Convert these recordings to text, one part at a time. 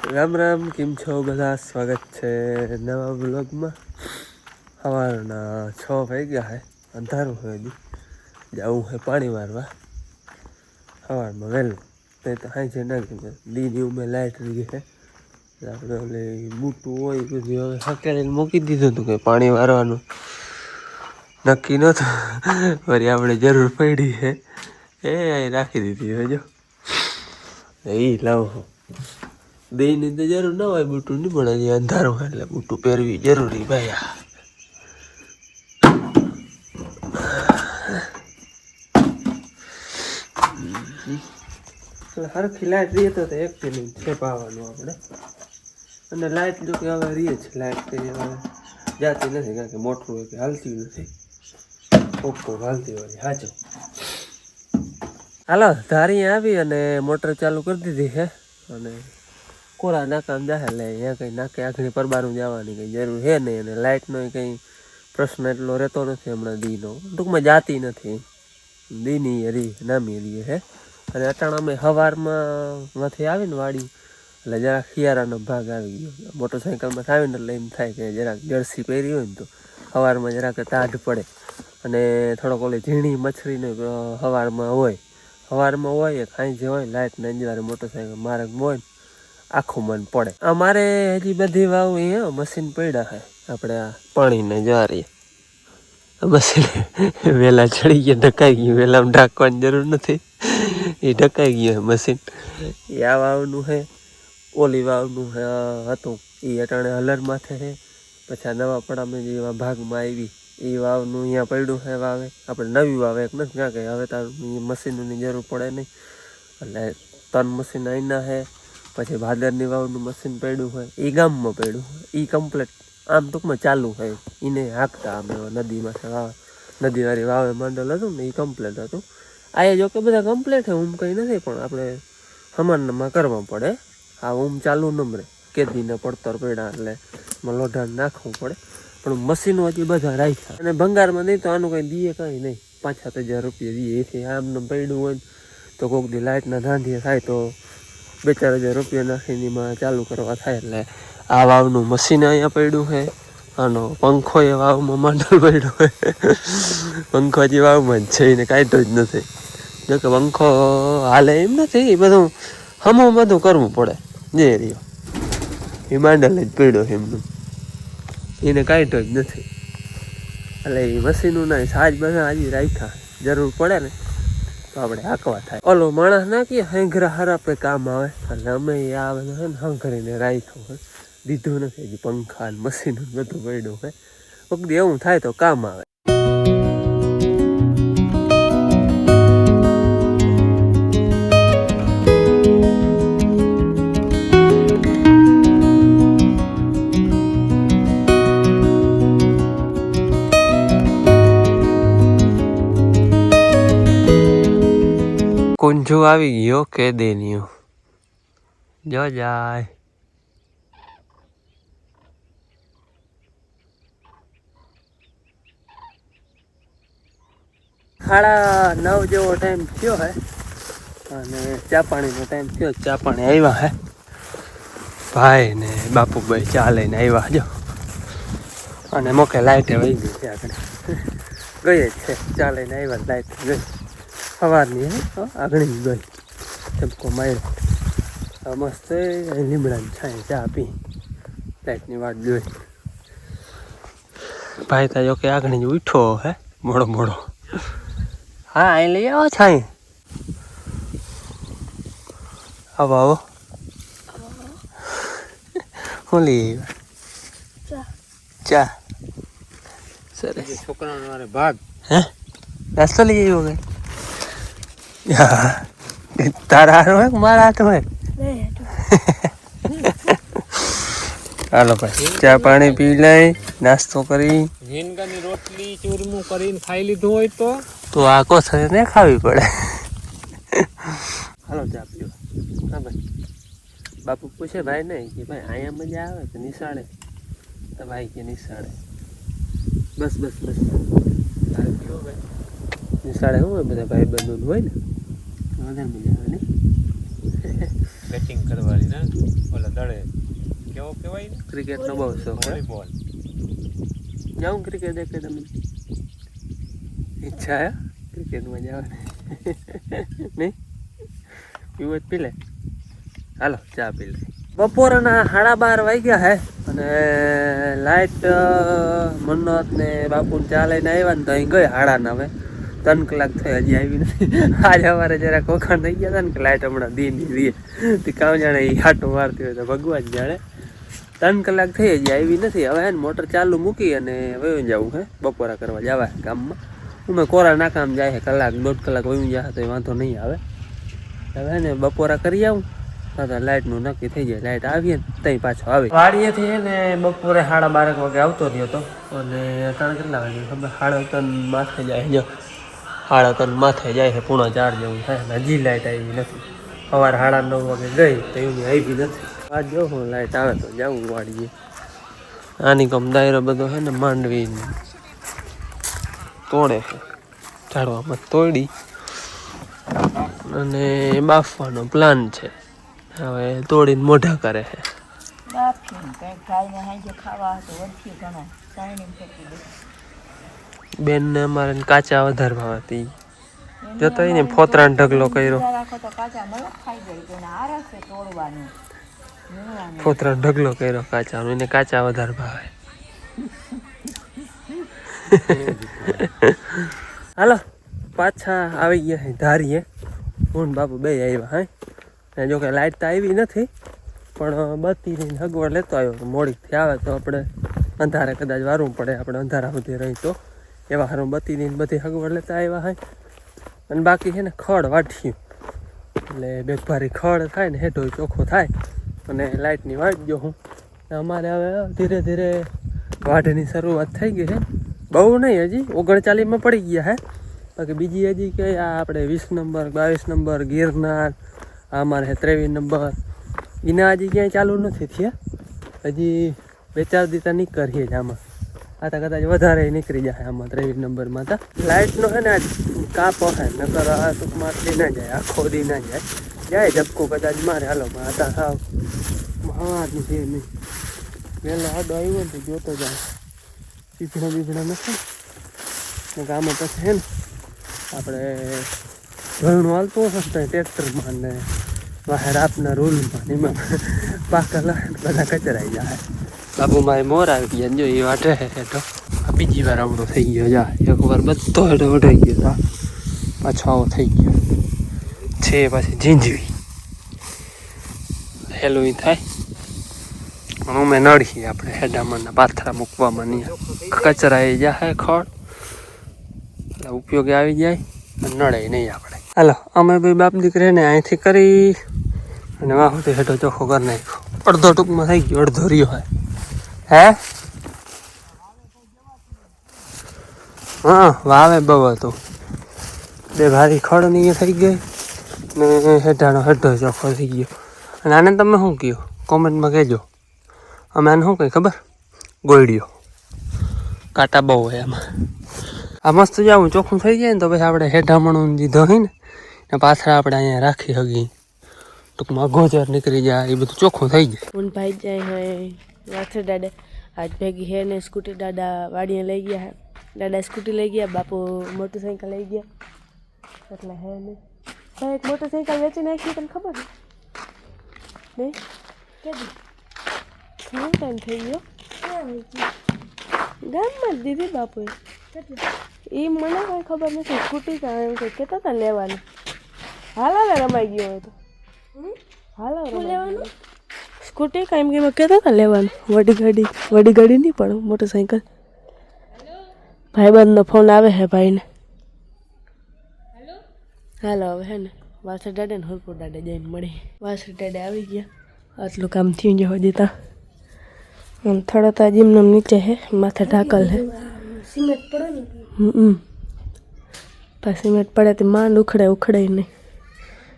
રામ રામ, કેમ છો બધા? સ્વાગત છે નવા બ્લોગમાં. સવારના 6 વાગ્યા હે, અંધારું હોય હજી. જવું છે પાણી વારવા સવારમાં વહેલું. નહીં તો હાઈ નાખી દીની ઉમે લાઇટ રહી છે. આપણે ઓલે બૂટું હોય બધું હવે હકેલીને મૂકી દીધું હતું કે પાણી વારવાનું નક્કી નહોતું. વળી આપણે જરૂર પડી છે એ રાખી દીધી હવે. જો એ લાવો દહીંની તો જરૂર ના હોય, બૂટું નહીં, પણ હજી અંધારું હોય એટલે બૂટું પહેરવી જરૂરી ભાઈ. હરખી લાઈટ રહીએ તો એક મિનિટ છે પાવાનું આપણે. અને લાઈટ જો કે હવે રહીએ છે, લાઈટ કઈ હવે જાતી નથી, કારણ કે મોટરું હોય કે હાલતી નથી. ઓપ્પો હાલતી હોય હાચો. હાલો ધારી આવી અને મોટર ચાલુ કરી દીધી છે. અને કોરા નાકામ જાય એટલે અહીંયા કંઈ નાકે આખરી પરબારું જવાની કંઈ જરૂર છે નહીં. અને લાઇટનો કંઈ પ્રશ્ન એટલો રહેતો નથી હમણાં દીનો, ટૂંકમાં જાતી નથી. દીની રી નામી રી હે. અને અટાણા અમે સવારમાં માંથી આવીને વાડી એટલે જરાક શિયાળાનો ભાગ આવી ગયો. મોટરસાઇકલમાં આવીને એટલે એમ થાય કે જરાક જર્સી પહેરી હોય ને તો સવારમાં જરાક તાઢ પડે. અને થોડોક ઓલી ઝીણી મચ્છરીને સવારમાં હોય ખાઈ જે હોય લાઇટને અંજવારે મોટરસાઇકલ માર્ગમાં હોય ને આખું મન પડે. અમારે હજી બધી વાવ અહીંયા મશીન પડ્યા છે આપણે આ પાણીને જવારીએ. બસ વહેલા ચડી ગયા, ઢકાઈ ગયું. વહેલામાં ઢાંકવાની જરૂર નથી, એ ઢકાઈ ગયું મશીન. એ આ વાવનું છે, ઓલી વાવનું હતું એ અટાણે હલર માથે છે. પછી આ નવા પડામાં જે એવા ભાગમાં આવી એ વાવનું અહીંયા પડ્યું છે. વાવે આપણે નવી વાવે એક નથી, કારણ કે હવે તારું મશીનોની જરૂર પડે નહીં એટલે 3 મશીન અહીંના છે. પછી ભાદરની વાવનું મશીન પડ્યું હોય એ ગામમાં પડ્યું હોય એ કમ્પ્લેટ આમ ટૂંકમાં ચાલુ હોય એને હાંકતા અમે નદીમાં વાવે. નદીવાળી વાવે માંડલ હતું ને એ કમ્પ્લેટ હતું. આ જો કે બધા કમ્પ્લેટ છે, ઊમ કંઈ નથી, પણ આપણે સમાનમાં કરવા પડે. આ ઊમ ચાલુ નમરે કેદીને પડતર પડ્યા એટલે લોઢાને નાખવું પડે. પણ મશીનો હજી બધા રાખ્યા અને ભંગારમાં નહીં તો આનું કંઈ દીએ કાંઈ નહીં. 5-7 હજાર રૂપિયા દીએ. એથી આમને પડ્યું હોય ને તો કોઈક દી લાઇટના ધાંધિયા થાય તો 2-4 હજાર રૂપિયા નાખીને એમાં ચાલુ કરવા થાય. એટલે આ વાવનું મશીન અહીંયા પડ્યું છે. આનો પંખો એ વાવમાં માંડલ પડ્યો છે. પંખો જે વાવમાં જ છે, એને કાઢ્યો જ નથી. જોકે પંખો હાલે એમ નથી, એ બધું હમું બધું કરવું પડે. જે રહ્યો એ માંડલ જ પડ્યો છે એમનું, એને કાઢ્યો જ નથી. એટલે એ મશીનું ના સાજ બધા હજી રાખ્યા, જરૂર પડે ને તો આપણે હાંકવા થાય. ઓલો માણસ નાખીએ હંઘરા હરાપે કામ આવે એટલે અમે આ બધું છે ને હંઘરીને રાખ્યું હોય, દીધું નથી હજી. પંખા મશીન બધું પડ્યું હોય, કોઈક દી એવું થાય તો કામ આવે. કુંજુ આવી ગયો કે દેનિયો જો જાય. 9:30 જેવો ટાઈમ થયો હે અને ચા પાણીનો ટાઈમ થયો. ચા પાણી આવ્યા હે, ભાઈ ને બાપુભાઈ ચા લઈને આવ્યા જો. અને મોકે લાઇટે વહી ગઈ છે, આગળ ગઈ જ છે. ચા લઈને આવ્યા, લાઇટ ગઈ સવારની હે, આગળ ગઈ ટપકો માર્યો. મસ્ત લીમડાની છાંય ચા પી, લાઇટની વાટ જોઈ. ભાઈ તા જો કે આગળ જ ઉઠો હે મોડો. હા અહીં લઈ આવો છાંય. આવો હું લઈ આવ્યા? ચા. સરસ. છોકરાનો ભાગ હે નાસ્તો લઈ આવ્યો કે તારા હારો હોય મારા હાથ હોય? હાલો ભાઈ ચા પાણી પી લઈ, નાસ્તો કરી. રીંગણની રોટલી ચૂરમું કરીને ખાઈ લીધું હોય તો આખો ને ખાવી પડે. હાલો ચા પીવો. હા ભાઈ. બાપુ પૂછે ભાઈ નહીં કે ભાઈ અહીંયા મજા આવે તો નિશાળે? તો ભાઈ કે નિશાળે. બસ પીવો ભાઈ. નિશાળે શું હોય, બધા ભાઈ બંધુ હોય ને વધારે મજા આવે ને બેટિંગ કરવાની ને ઓલા દળે ક્રિકેટનો બહુ શોખ હે જાઉં ક્રિકેટ દેખે તમે ઈચ્છા હે ક્રિકેટમાં જવાની નહીં પીવો જ પી લે હાલો ચા પી લે બપોરના 12:30 વાગ્યા હે અને લાઇટ મન્નત ને બાપુને ચા લઈને આવ્યા ને તો અહીં ગઈ 9:30 3 કલાક થઈ હજી આવી નથી આજ અમારે જરા કોખાણ થઈ ગયા હતા ને કે લાઇટ હમણાં દીની દીએ તે કામ જાણે એ હાટો મારતી હોય તો ભગવાન જાણે 3 કલાક થઈ હજી આવી નથી હવે હે ને મોટર ચાલુ મૂકી અને વયું જવું હે બપોરા કરવા જવા ગામમાં મેં કોરા નાકામ જાય છે કલાક 1.5 કલાક વયું જાય તો વાંધો નહીં આવે હવે ને બપોરા કરી આવું તો લાઇટનું નક્કી થઈ જાય લાઇટ આવીએ ને ત્યાં પાછો આવે વાડીએથી હે ને બપોરે 12:30 વાગે આવતો રહ્યો હતો અને ત્રણ કેટલા વાગે ખબર 3:30 માથે જાય જો 3:30 માથે જાય છે 3:45 જેવું થાય હજી લાઇટ આવી નથી સવારે 9:30 વાગે ગઈ તો એવું આવી નથી આજ જો હું લાઇટ આવે તો જાઉં વાડીએ આની કમ દાયરો બધો છે ને માંડવી તોડે છે ઝાડવામાં તોડી અને બાફવાનો પ્લાન છે હવે તોડીને મોઢા કરે છે બેન ને અમારે કાચા વધારે ભાવતી જતો ને ફોતરાનો ઢગલો કર્યો ફોતરાનો ઢગલો કર્યો કાચા એને કાચા વધારે ભાવે હાલો પાછા આવી ગયા છે ધારીએ હું બાપુ બે આવ્યા હે જો કે લાઇટ તો આવી નથી પણ બત્તીની સગવડ લેતો આવ્યો તો મોડીથી આવે તો આપણે અંધારે કદાચ વારવું પડે આપણે અંધારા સુધી રહી તો એવા હારું બત્તીની બધી સગવડ લેતા આવ્યા હોય અને બાકી છે ને ખડ વાઢ્યું એટલે બેભારી ખડ થાય ને હેઠો ચોખ્ખો થાય અને લાઇટની વાટજો હું અમારે હવે ધીરે ધીરે વાઢની શરૂઆત થઈ ગઈ છે બહુ નહીં હજી 39માં પડી ગયા હે બાકી બીજી હજી કે આ આપણે 20 નંબર 22 નંબર ગિરનાર અમારે 23 નંબર એના હજી ક્યાંય ચાલુ નથી થયા હજી 2-4 દીતા નીકળીએ જ આમાં આ તો કદાચ વધારે નીકળી જાય આમાં 23 નંબરમાં તો લાઇટનો છે ને કાપો હે નકર આ ટૂંકમાં આટલી ના જાય આખો દી ના જાય ઝબકો કદાચ મારે હાલો આ સાવ સવારનું છે નહીં વહેલો આડો આવ્યો ને તો જોતો જાય બીજડા નથી આમાં પછી છે ને આપણે ઘરનું હાલતું હશે ટ્રેક્ટરમાં ને બહાર આપના રૂલમાં એમાં પાકા લાગે બધા કચરાઈ જાય બાપુ મારે મોર આવી ગયા જો એ વાટે હેઠો આ બીજી વાર આવડો થઈ ગયો જા એક વાર બધો હેઠો વઢાઈ ગયો પાછો આવો થઈ ગયો છે પાછી ઝીંઝવી હેલું થાય પણ અમે નડીએ આપણે હેડામાંના પાથરા મૂકવામાં નહીં કચરાઈ જાય ખડ એટલે ઉપયોગે આવી જાય અને નડે નહીં આપણે હાલો અમે ભાઈ બાપ દીકરીને અહીંથી કરી અને વાહુથી હેઠો ચોખ્ખો કરી નાખ્યો અડધો ટૂંકમાં થઈ ગયો અડધો રહ્યો હોય હે હા વાવે બહુ હતું બે ભારી ખડ ની થઈ ગઈ ને હેઠાનો હેઠો ચોખ્ખો થઈ ગયો અને આને તમે શું કહો કોમેન્ટમાં કહેજો અમે આને શું કહી ખબર ગોળીઓ કાંટા બહુ હોય એમાં આ મસ્ત જાવું ચોખ્ખું થઈ જાય ને તો પછી આપણે હેઠામણું દીધો હોય ને પાછળ આપણે અહીંયા રાખી હગી ટૂંકમાં ગોચર નીકળી જાય એ બધું ચોખ્ખું થઈ જાય હું ભાઈ જાય હે વાથર દાદા આજ ભેગી હે ને સ્કૂટી દાદા વાડીએ લઈ ગયા હે દાદા સ્કૂટી લઈ ગયા બાપુ મોટરસાઇકલ લઈ ગયા એટલે હે ને એક મોટરસાઇકલ વેચી નાખી તમને ખબર છે નહીં કેદી ટાઈમ થઈ ગયો ગામમાં જ દીધી બાપુએ એ મને કાંઈ ખબર નથી સ્કૂટી કાંઈ કંઈ કહેતા હતા લેવાની હાલો રમાઈ ગયો હોય તો હાલો લેવાનું સ્કૂટી કાંઈ એમ કહેતા હતા લેવાનું વડી ગાડી નહીં પણ મોટરસાઇકલ ભાઈબંધનો ફોન આવે હે ભાઈને હાલો હવે હે ને વાસર દાડે ને હરપુર દાડે જઈને મળી વાસર દાડે આવી ગયા આટલું કામ થયું ગયું હજી ત્યાં થોડો તો જીમનો નીચે હે માથે ઢાકલ હે સિમેન્ટ પડે ને પછી સિમેન્ટ પડે તે માંડ ઉખડે નહીં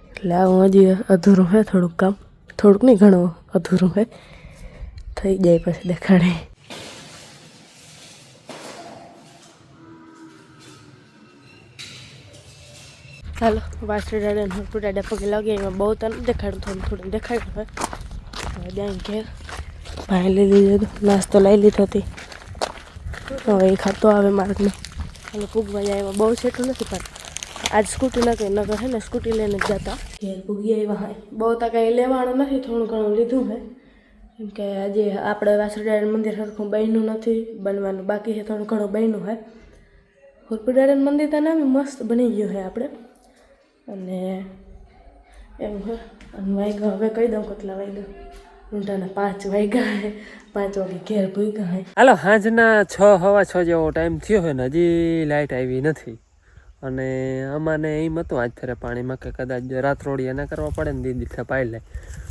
એટલે આવું હજી અધૂરું હે થોડુંક કામ થોડુંક નહીં ઘણું અધૂરું હે થઈ જાય પછી દેખાડે હાલો વાસર દાડા ને હરપુર દાડા પગે લાગે એમાં બહુ તો નથી દેખાડું થોડું દેખાડ્યું હોય જાય ઘેર ભાઈ લઈ લીધો હતો, નાસ્તો લઈ લીધો હતી. હવે એ ખાતો આવે માર્ગમાં. અને પૂગવા આવ્યા બહુ સેટું નથી પણ આજ સ્કૂટી ના કંઈ નગર હે ને સ્કૂટી લઈને જ જતા ઘેર પૂગી આવ્યા હોય. બહુ તો કંઈ લેવાનું નથી, થોડું ઘણું લીધું હે. કેમ કે આજે આપણે વાસુદેવ મંદિર સરખું બન્યું નથી, બનવાનું બાકી છે, થોડું ઘણું બન્યું હે. હુરપુર મંદિર તો નામ મસ્ત બની ગયું છે આપણે. અને એમ હે. અને વાગ્યા હવે કહી દઉં કેટલા વાગ્યા. ઊંટાના 5 વાગ્યા હે. 5 વાગે ઘેર ભૂગ્યા હે. હાલો સાંજના 6:15 જેવો ટાઈમ થયો હોય ને હજી લાઇટ આવી નથી. અને અમાને એમ હતું આજ ફેરે પાણીમાં કે કદાચ રાત્રોળી એને કરવા પડે ને દીદી પાઈ લે.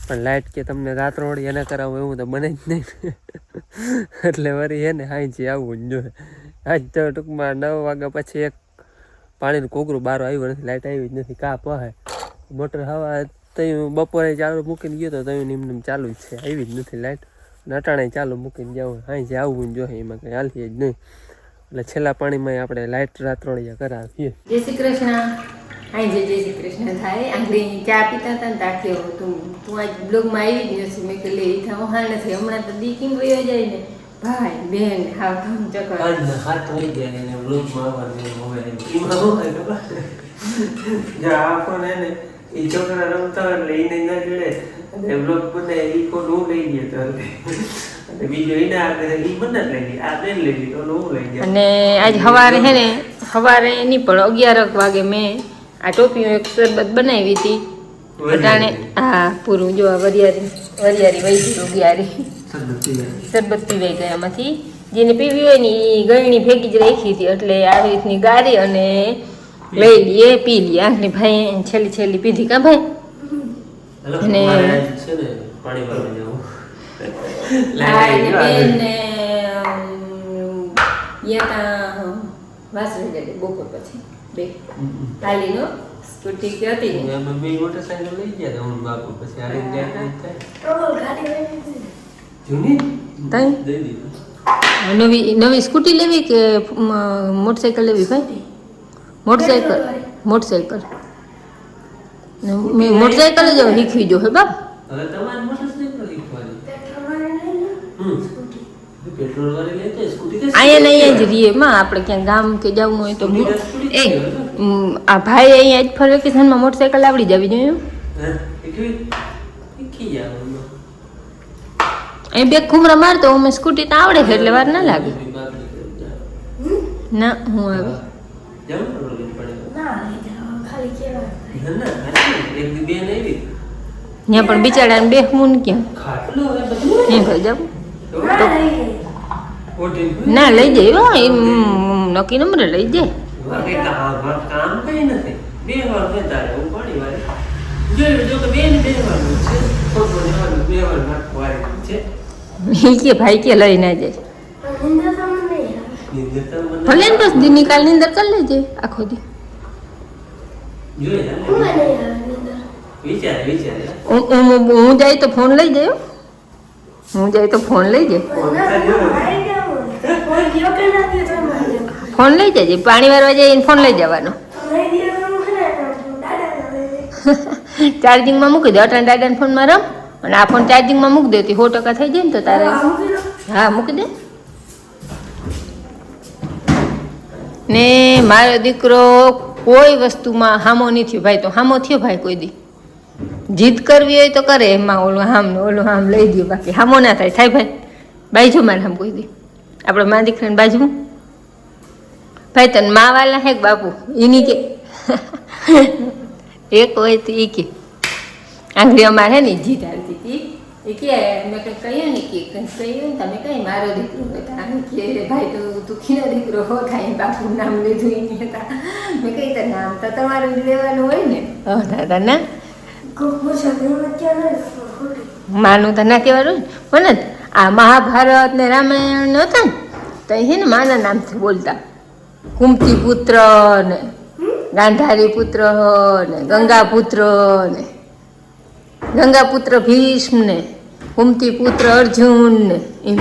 પણ લાઇટ કે તમને રાત્રોળી એને કરાવું એવું તો બને જ નહીં. એટલે વળી એને હાંજી આવવું જ જોઈએ. આજ તો ટૂંકમાં 9 વાગ્યા પછી એક પાણીનું કોગરું બારો આવ્યું નથી, લાઇટ આવી જ નથી. કાપ હોય મોટર હવા તયું બપોરે ચાલુ મૂકીને ગયો તો તયું નિમને ચાલુ જ છે, આવી જ નથી લાઇટ. નટાણે ચાલુ મૂકીને જવું હાંજી આવવું જ જોઈએ, એમાં કંઈ હાલતી જ નહીં. એટલે છેલ્લા પાણીમાં આપણે લાઇટ રાત્રોળિયા કરાવીએ. જય શ્રી કૃષ્ણ. હા જય શ્રી કૃષ્ણ થાય. આંગળી ચા પીતા હતા ને તાક્યો તું આજ બ્લોગમાં આવી જ નથી. મેં કહ્યું લે થા હા નથી, હમણાં તો દી કેમ વયો જાય ને ભાઈ બેન હાવ થમ ચકર હાથ લઈ જાય ને બ્લોગમાં આવવાનું હવે એમાં શું થાય ખબર જો આપણને ને એ છોકરા રમતા હોય એટલે એને ના જોડે અને બ્લોગ બને એ કોણ હું લઈ ગયો તો અને બીજો એને આગળ એ મને જ લઈ ગઈ, આ બેન લઈ ગઈ તો હું લઈ ગયા. અને આજ સવારે હે ને સવારે નહીં પણ 11 વાગે મેં આ ટોપીઓ એક શરબત બનાવી હતી. અટાણે હા પૂરું જો વરિયારી વહી ગયું ગ્યારી શરબત પીવાઈ ગયા. એમાંથી જેને પીવી હોય ને એ ગળણી ભેગી જ રાખી હતી, એટલે આવી રીતની ગારી અને લઈ લઈએ પી લઈએ. આંખની ભાઈ છેલ્લી પીધી કા ભાઈ. અને પાણી ભરવા જવું બપોર પછી બે હાલીનો સ્કૂટી હતી ને બે મોટરસાઇકલ લઈ ગયા હતા હું બાપુ પછી હારી ગયા જૂની તઈ દઈ દીધું. નવી સ્કૂટી લેવી કે મોટરસાઇકલ લેવી ભાઈ? મોટરસાઇકલ મેં મોટરસાઇકલ જ શીખવી જો હે બાપ. હવે તમારે મોટરસાઇકલ શીખવાની પેટ્રોલ વાળી લેતે સ્કૂટી તો અહીંયા જ રહીએ માં. આપણે ક્યાં ગામ કે જવું હોય તો એ આ ભાઈ અહીંયા જ ફર વેકેશનમાં મોટરસાઇકલ આવડી જવી જોઈએ. શીખી જવાનું અહીં બે ઘૂમરા મારતો અમે સ્કૂટી તો આવડે છે એટલે વાર ના લાગે. ના હું આવે ત્યાં પણ બિચારાને બેહવું ને ક્યાં ત્યાં ઘર જવું ના લઈ જાય હો એમ નક્કી નંબર લઈ જાય. કામ કઈ નથી બે વાર બેતા હું પાણી વાળી જોઈ જો કે બેન બે વાર છે ફોટો લેવાનું બે વાર નાખવાનું છે. કે ભાઈ કે લઈ ના જાય ભલે ને બસ દી નિકાલ ની અંદર કરી લેજે આખો દી. હું જાય તો ફોન લઈ જાય. ફોન લઈ જજે. પાણી વારવા જાય ફોન લઈ જવાનો. ચાર્જિંગમાં મૂકી દે. અટાણે દાદાને ફોનમાં રમ અને આ ફોન ચાર્જિંગમાં મૂકી દેતી 100% થઈ જાય ને તો તારે હા મૂકી દે. ને મારો દીકરો કોઈ વસ્તુમાં હામો નહીં થયો ભાઈ. તો હામો થયો ભાઈ કોઈ દી. જીદ કરવી હોય તો કરે, એમાં ઓલું હામ લઈ દો, બાકી હામો ના થાય ભાઈ. બાજુ મારે હામ કોઈ દી આપણે મા દીકરાને બાજુ ભાઈ તને મા વાલા હે બાપુ એની કે એક હોય તો એ કે આંગળી અમારે હે ને જીદ હાલતી હતી. એ કે મેં કંઈ કહ્યું ને કે કંઈ કહ્યું ને તમે કઈ મારો દીકરો હતા કે ભાઈ તું ખીનો દીકરો હો થાય બાપુ નામ લીધું એની હતા. મેં કઈ તો નામ તો તમારું લેવાનું હોય ને. દાદા ના માનું તો ના કહેવાનું મને. આ મહાભારત ને રામાયણ હતા ને તો હે ને માના નામથી બોલતા. કુંતી પુત્ર ને ગાંધારી પુત્ર ને ગંગા પુત્ર ભીષ્મ ને કુંતી પુત્ર અર્જુન ને એમ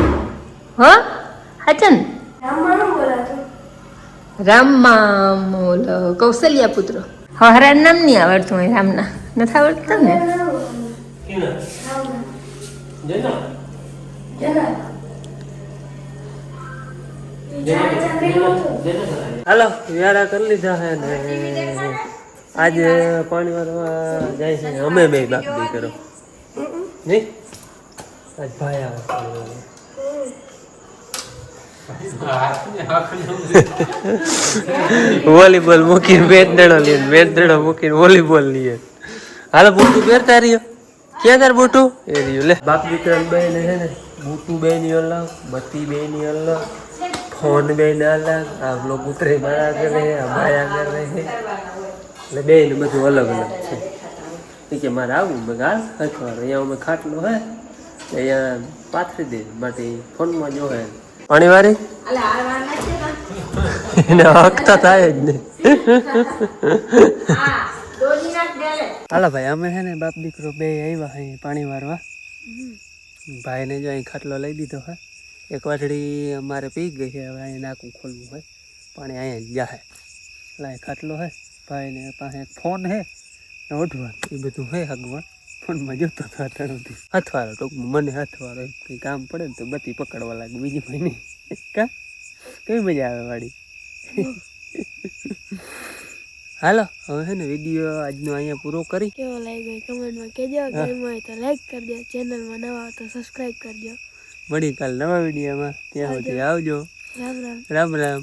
હો હાચન. રામમાં કૌશલ્યા પુત્ર હરા નામ નહીં આવડતું હોય રામના નથી આવડતું ને. હાલો વ્યારા કરી લીધા હે ને આજે પાણી વાળવા જાય છે અમે બે બાપ દીકરો નહીં આજ ભાઈ આવે વોલીબોલ મૂકીને મેચ દડો મૂકીને વોલીબોલ લઈએ હાલો બૂટું પહેરતા રહ્યો ક્યાં તાર બૂટું એ રહ્યું લે બાપ દીકરા બે ને છે ને બૂટું બે ની અલગ બત્તી બે ની અલગ ફોન બે ને અલગ આ લોકો ઉતરે મારા કરે આ માયા કરે એટલે બે ને બધું અલગ અલગ છે એ કે મારે આવું મેં હાલ અથવા અહીંયા અમે ખાટલો હે અહીંયા પાથરી દે માટે ફોનમાં જો હે પાણી વાળી એને હક તો થાય જ ને હાલો ભાઈ અમે છે ને બાપ દીકરો બે આવ્યા અહીં પાણી વારવા ભાઈને જો અહીં ખાટલો લઈ દીધો હે એક વાટડી અમારે પી ગઈ છે હવે અહીંયા નાકું ખોલવું હોય પાણી અહીંયા જ જાહે એટલે અહીં ખાટલો હે ભાઈને પાસે એક ફોન હે ને ઓઢવાનું એ બધું હે હગવણ ફોનમાં જોતો હતો અત્યારથી હથવારો ટૂંકમાં મને હથવારો કંઈ કામ પડે ને તો બત્તી પકડવા લાગે બીજી ભાઈ નહીં કા કેવી મજા આવે વાળી હાલો હવે છે ને વિડીયો આજનો અહીંયા પૂરો કરી કેવો લાગ્યો કમેન્ટમાં કહેજો ગેમ હોય તો લાઈક કરજો ચેનલમાં નવા હોય તો સબસ્ક્રાઇબ કરજો મળી કાલ નવા વિડીયોમાં ત્યાં સુધી આવજો રામ રામ રામ રામ